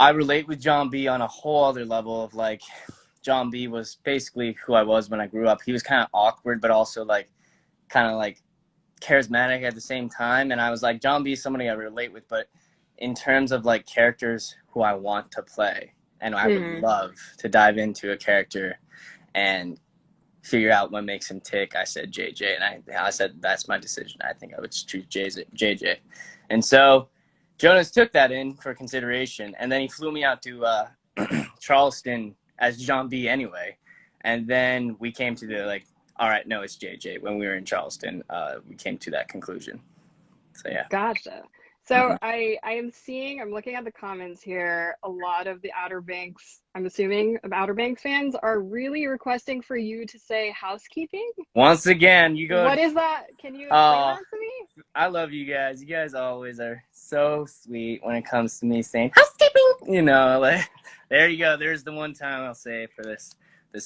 I relate with John B on a whole other level of like, John B was basically who I was when I grew up. He was kind of awkward, but also like kind of like charismatic at the same time. And I was like, John B is somebody I relate with, but in terms of like characters who I want to play, and I would love to dive into a character and figure out what makes him tick, I said JJ, and I said that's my decision. I think I would choose JJ, and so Jonas took that in for consideration, and then he flew me out to Charleston as John B anyway, and then we came to the like, all right, no, it's JJ. When we were in Charleston, we came to that conclusion. So yeah. Gotcha. So I'm looking at the comments here. A lot of the Outer Banks, I'm assuming of Outer Banks fans are really requesting for you to say housekeeping. Once again, you go. What is that? Can you explain Oh, that to me? I love you guys. You guys always are so sweet when it comes to me saying housekeeping. You know, like there you go. There's the one time I'll say for this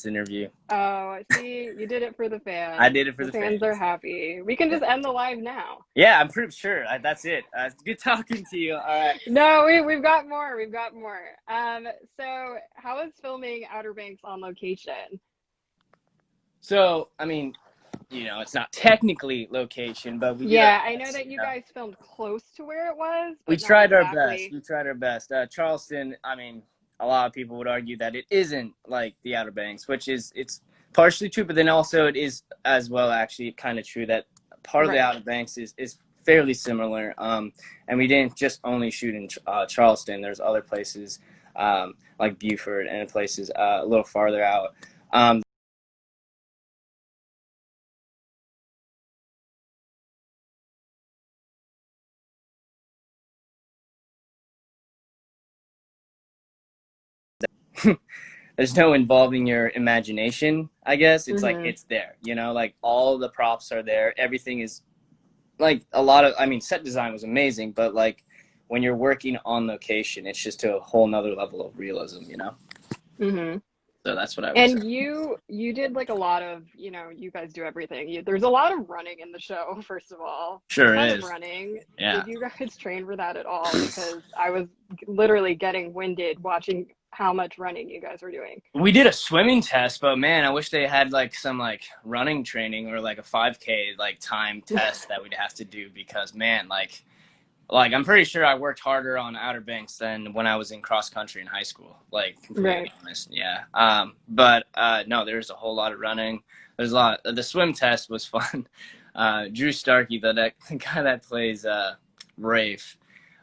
interview. Oh, see, you did it for the I fans. did it for The the fans fans. are happy. We can Yeah, just end the live now. yeah, I'm pretty sure. That's it. It's good talking to you. All right. No, we've got more. We've got more. So how is filming Outer Banks on location? So, I mean, it's not technically location, but we did our Yeah, I know best. that you guys filmed close to where it was, We but not tried our best. exactly. We tried our best. Charleston, I mean, a lot of people would argue that it isn't like the Outer Banks, which it's partially true, but then also it is as well actually kind of true that part of the Right. Outer Banks is fairly similar. And we didn't just only shoot in Charleston. There's other places like Beaufort and places a little farther out. Um, there's no involving your imagination, I guess. It's like Mm-hmm. it's there, like all the props are there. Everything is like a lot of, I mean, set design was amazing, but like when you're working on location, it's just to a whole nother level of realism. Mm-hmm. So that's what I would say. And you did like a lot of, you guys do everything. There's a lot of running in the show, first of all. A Sure ton of is. running. Yeah. Did you guys train for that at all? Because I was literally getting winded watching how much running you guys were doing. We did a swimming test, but man, I wish they had like some like running training or like a 5K like time test that we'd have to do because man, like I'm pretty sure I worked harder on Outer Banks than when I was in cross country in high school. Like completely Right. honest, yeah. But no, there's a whole lot of running. There's a lot. The swim test was fun. Drew Starkey, the guy that plays Rafe,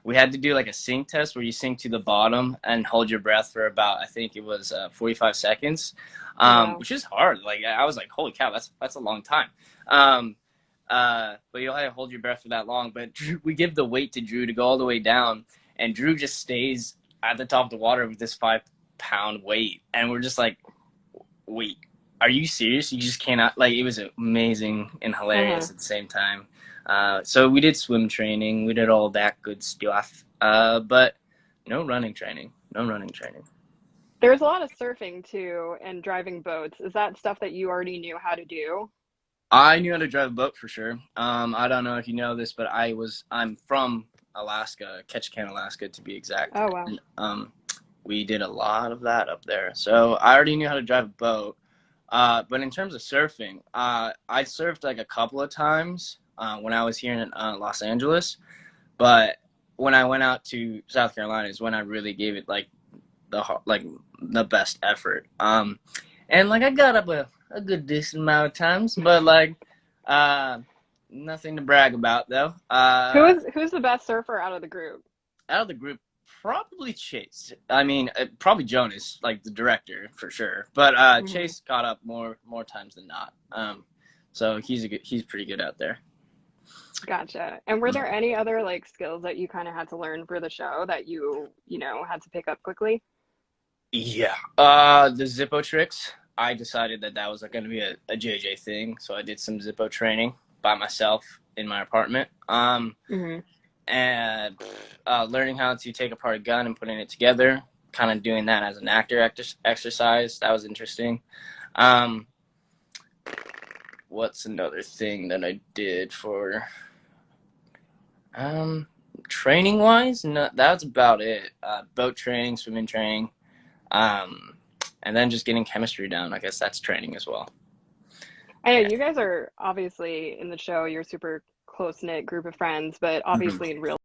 we had to do like a sink test where you sink to the bottom and hold your breath for about I think it was 45 seconds, Oh, wow. which is hard. Like I was like, holy cow, that's a long time. Um, but you'll have to hold your breath for that long. But Drew, we give the weight to Drew to go all the way down, and Drew just stays at the top of the water with this 5 pound weight, and we're just like, wait, are you serious? You just cannot. Like it was amazing and Uh-huh. hilarious at the same time. So we did swim training, we did all that good stuff, but no running training. No running training. There's a lot of surfing too and driving boats. Is that stuff that you already knew how to do? I knew how to drive a boat for sure. I don't know if you know this, but I'm from Alaska, Ketchikan, Alaska, to be exact. Oh, wow. And, we did a lot of that up there, so I already knew how to drive a boat. But in terms of surfing, I surfed like a couple of times when I was here in Los Angeles. But when I went out to South Carolina is when I really gave it like the best effort. And like I got up a good decent amount of times, but like uh, nothing to brag about though. Who's the best surfer out of the group? Out of the group, probably Chase. I mean, probably Jonas, like the director for sure. But Hmm. Chase got up more times than not. So he's pretty good out there. Gotcha. And were there any other like skills that you kind of had to learn for the show that had to pick up quickly? Yeah. The Zippo tricks. I decided that was going to be a JJ thing, so I did some Zippo training by myself in my apartment. Hmm. And learning how to take apart a gun and putting it together, kind of doing that as an actor exercise. That was interesting. Um, what's another thing that I did for? Training wise, no, that's about it. Boat training, swimming training, um, and then just getting chemistry down. I guess that's training as well. I know Yeah. you guys are obviously in the show, you're a super close-knit group of friends, but Mhm. obviously in real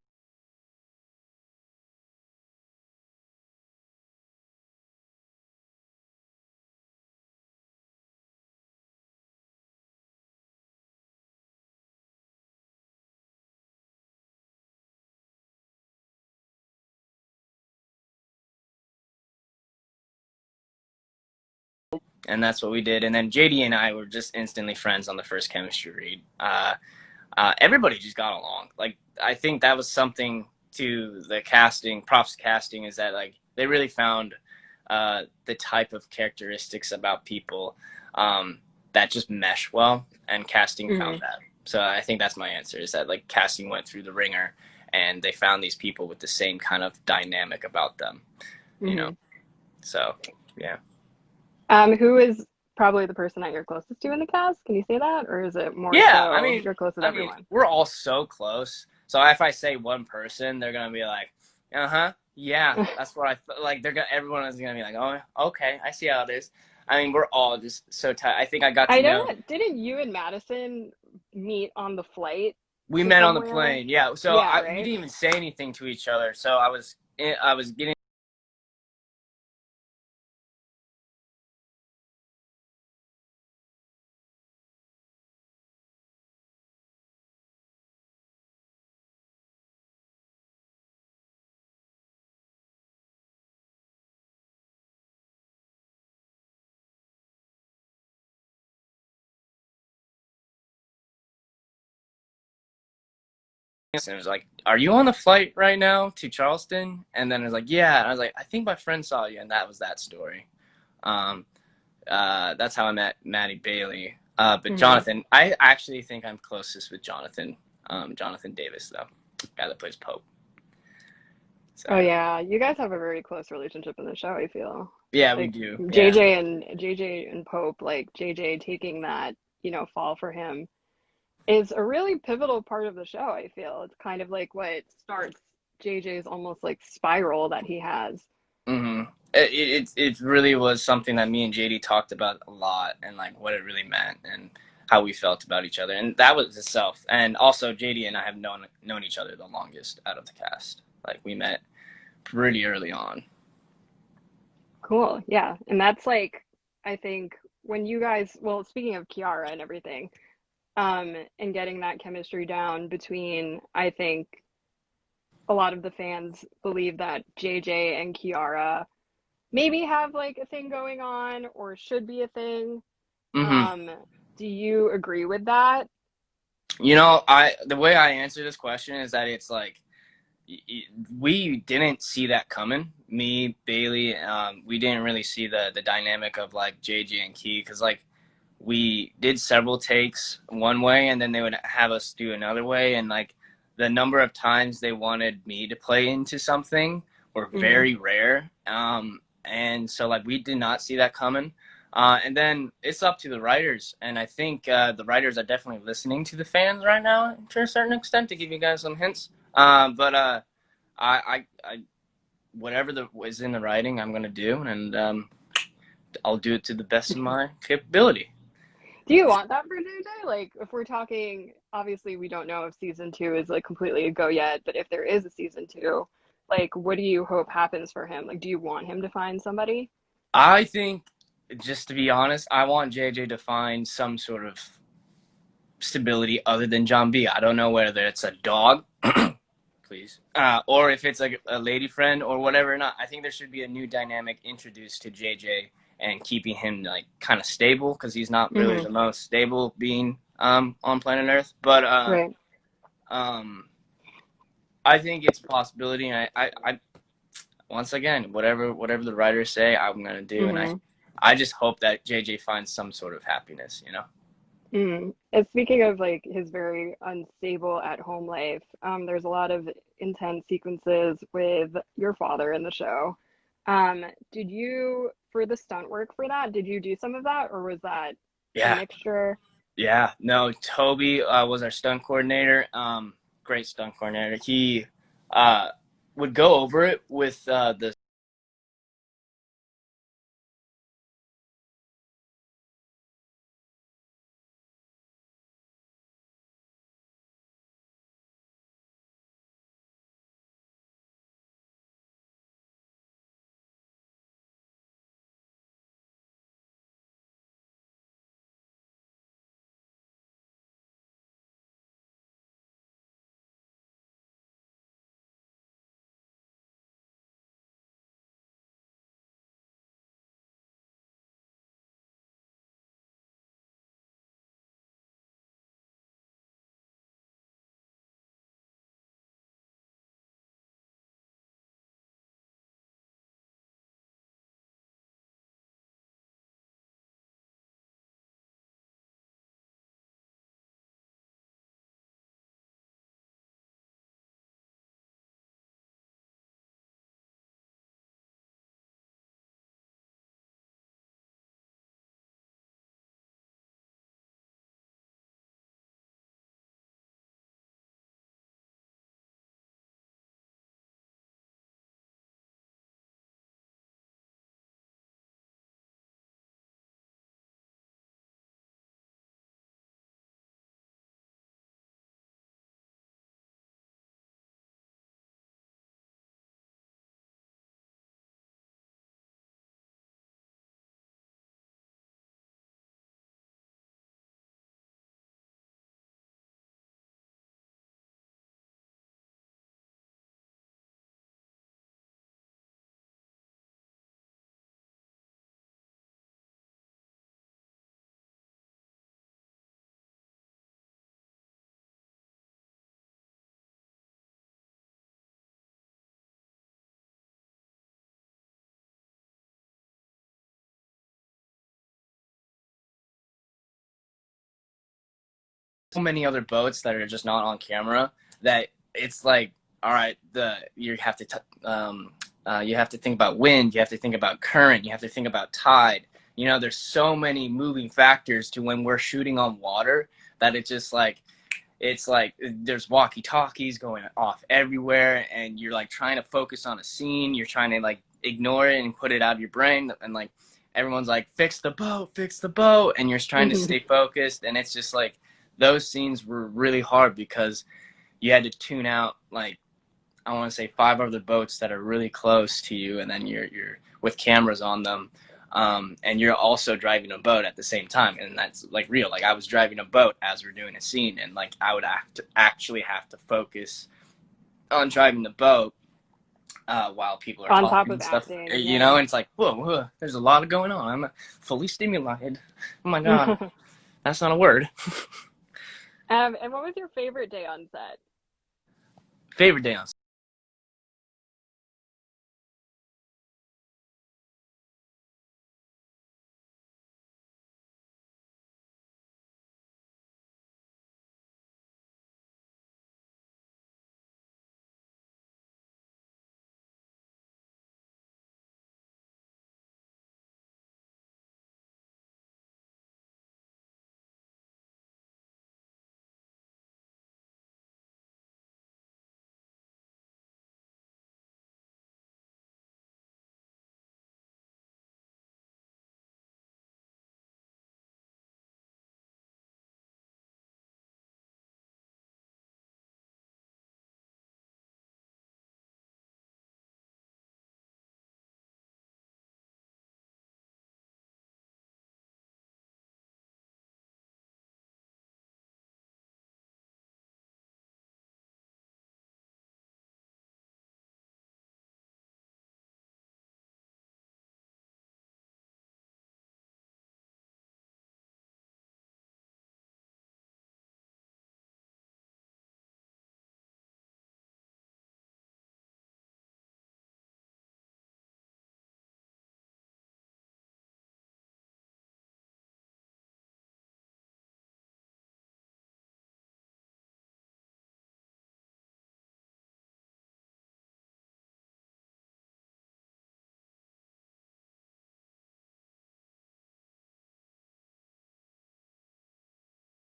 And that's what we did. And then JD and I were just instantly friends on the first chemistry read. Everybody just got along. Like I think that was something to the casting, props casting, is that like they really found the type of characteristics about people that just mesh well, and casting hmm found that. So I think that's my answer, is that like casting went through the ringer and they found these people with the same kind of dynamic about them, you know. hmm So yeah. Who is probably the person that you're closest to in the cast? Can you say that? Or is it more Yeah, so you're close with I mean, everyone? we're all so close. So if I say one person, they're gonna be like, "Uh huh, yeah, that's what like." They're gonna, everyone is gonna be like, "Oh, okay, I see how it is." I mean, we're all just so tight. I think I got to I know know. that didn't you and Madison meet on the flight We to met on the somewhere? plane, yeah. So Yeah, we right? didn't even say anything to each other. So I was getting. And it was like, "Are you on the flight right now to Charleston?" And then it was like, "Yeah." And I was like, "I think my friend saw you," and that was that story. Um, that's how I met Maddie Bailey. But hmm Jonathan, I actually think I'm closest with Jonathan. Jonathan Davis, though, guy that plays Pope. So Oh yeah, you guys have a very close relationship in the show, I feel. yeah, we Like do. Yeah. JJ and Pope, like JJ taking that, fall for him is a really pivotal part of the show, I feel. It's kind of like what starts JJ's almost like spiral that he has. Mm-hmm. It really was something that me and JD talked about a lot, and like what it really meant and how we felt about each other, and that was itself. And also, JD and I have known each other the longest out of the cast. Like we met pretty early on. Cool. Yeah. And that's like I think when you guys, well, speaking of Kiara and everything, and getting that chemistry down between, I think a lot of the fans believe that JJ and Kiara maybe have like a thing going on or should be a thing. Mm-hmm. Um, do you agree with that? You know, I the way I answer this question is that it's like we didn't see that coming. Me, Bailey, we didn't really see the dynamic of like JJ and Key, because like we did several takes one way and then they would have us do another way, and like the number of times they wanted me to play into something were hmm very rare. And so like we did not see that coming. And then it's up to the writers, and I think the writers are definitely listening to the fans right now to a certain extent to give you guys some hints. But I whatever is in the writing, I'm gonna do, and I'll do it to the best of my capability. Do you want that for JJ? Like, if we're talking, obviously, we don't know if season two is like completely a go yet, but if there is a season two, like, what do you hope happens for him? Like, do you want him to find somebody? I think, just to be honest, I want JJ to find some sort of stability other than John B. I don't know whether it's a dog, please, or if it's like a lady friend or whatever. Not. I think there should be a new dynamic introduced to JJ and keeping him like kind of stable, because he's not really hmm the most stable being on planet Earth. But Right. um, I think it's a possibility, and I once again, whatever the writers say, I'm gonna do, and hmm I just hope that JJ finds some sort of happiness, you know. And speaking of like his very unstable at home life, there's a lot of intense sequences with your father in the show. Did you, for the stunt work for that, did you do some of that, or was that a Yeah, mixture? yeah. No, Toby was our stunt coordinator. Great stunt coordinator. He uh, would go over it with the so many other boats that are just not on camera that it's like, all right, you have to think about wind, you have to think about current, you have to think about tide. You know, there's so many moving factors to when we're shooting on water that it's like there's walkie talkies going off everywhere, and you're like trying to focus on a scene, you're trying to like ignore it and put it out of your brain, and like everyone's like fix the boat, and you're trying to stay focused, and it's just like those scenes were really hard because you had to tune out like I want to say five other boats that are really close to you, and then you're with cameras on them, and you're also driving a boat at the same time, and that's like real. Like I was driving a boat as we're doing a scene, and like I would actually have to focus on driving the boat while people are On top talking of and stuff, acting, you yeah. know. And it's like whoa, there's a lot going on. I'm fully stimulated. Oh my god, that's not a word. And what was your favorite day on set? Favorite day on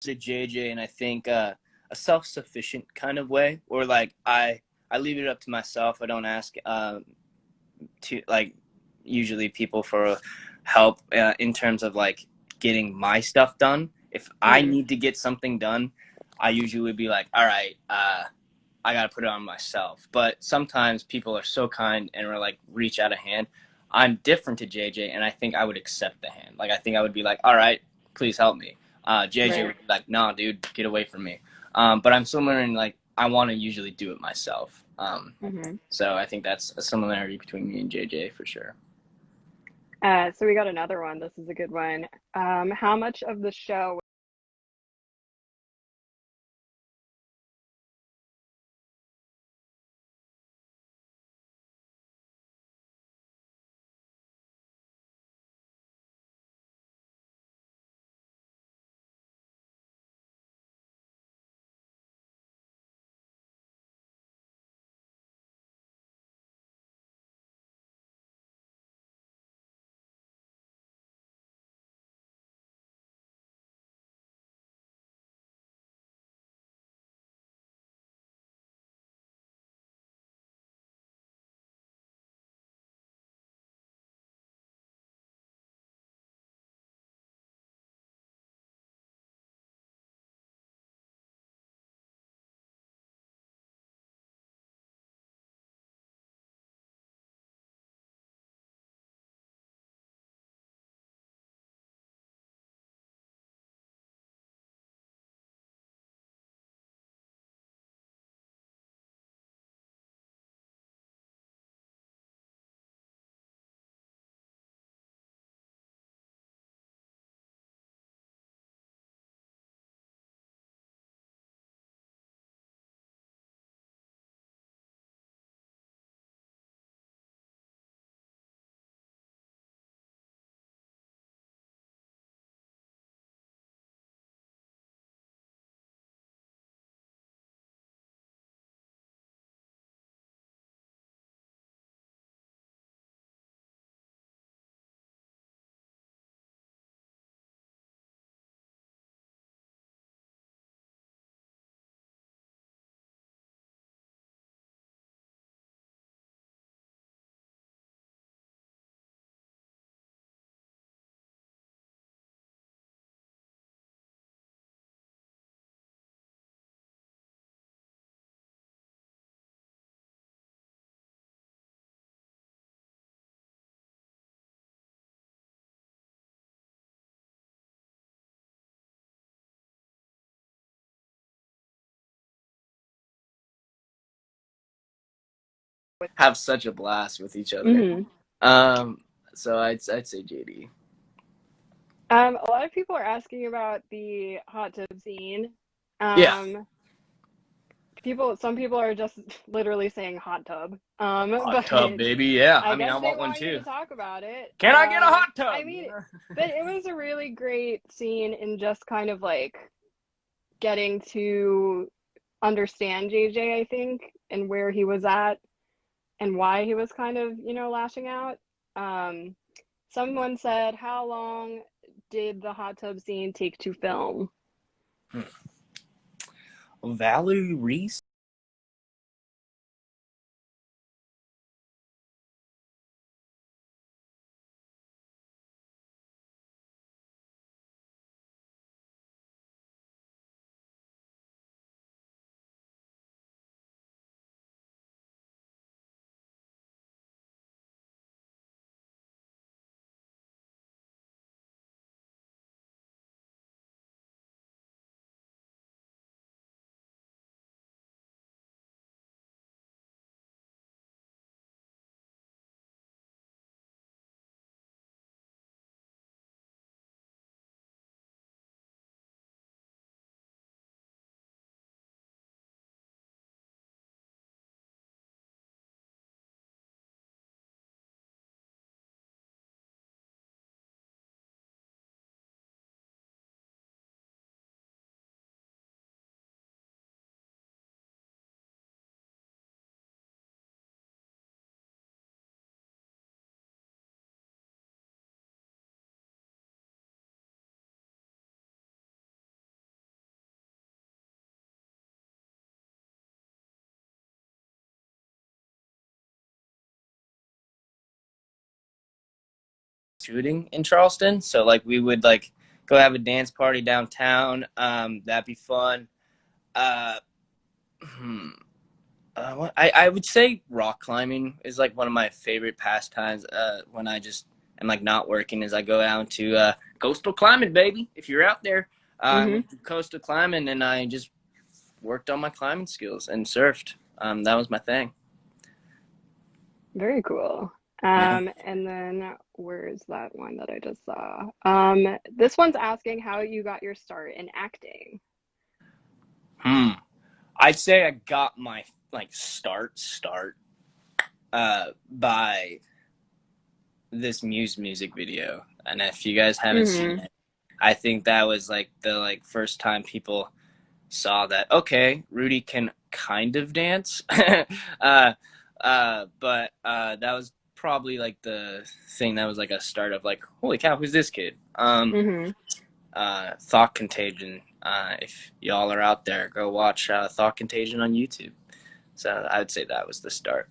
to JJ, and I think a self-sufficient kind of way, or like I leave it up to myself. I don't ask to like usually people for help in terms of like getting my stuff done. If I Mm, need to get something done, I usually would be like, all right, I got to put it on myself. But sometimes people are so kind and are like, reach out a hand. I'm different to JJ, and I think I would accept the hand. Like, I think I would be like, all right, please help me. JJ right. would be like, nah, dude, get away from me. But I'm similar in like, I want to usually do it myself. Hmm. So I think that's a similarity between me and JJ for sure. So we got another one. This is a good one. How much of the show Have such a blast with each other. hmm Um, so I'd say JD. A lot of people are asking about the hot tub scene. Yeah, Um, some people are just literally saying hot tub. hot But tub, baby. Yeah, I I mean, guess I they want one want you too. to talk about it. Can I get a hot I tub? mean, but it was a really great scene in just kind of like getting to understand JJ, I think, and where he was at and why he was kind of, lashing out. Um, Someone said, how long did the hot tub scene take to film? Valerie Reese. shooting in Charleston. So like we would like go have a dance party downtown. That'd be fun. Uh, hmm, I would say rock climbing is like one of my favorite pastimes. When I just am like not working, is I go down to coastal climbing, baby. If you're out there, I Mm-hmm. went to coastal climbing and I just worked on my climbing skills and surfed. That was my thing. Very cool. Yeah. And then where's that one that I just saw? This one's asking how you got your start in acting. Hmm. I'd say I got my like start by this Muse music video, and if you guys haven't seen Mm-hmm. it, I think that was like the like first time people saw that okay, Rudy can kind of dance. uh, but that was probably like the thing that was like a start of like, holy cow, who's this kid? Mm-hmm. Thought Contagion. If y'all are out there, go watch Thought Contagion on YouTube. So I would say that was the start.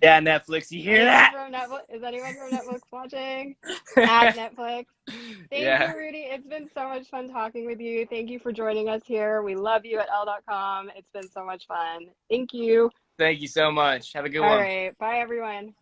Yeah, Netflix. You hear Anyone that? from Netflix? Is anyone from Netflix watching? At Netflix. Thank Yeah. you, Rudy. It's been so much fun talking with you. Thank you for joining us here. We love you at L.com. It's been so much fun. Thank you. Thank you so much. Have a good All one. right. Bye, everyone.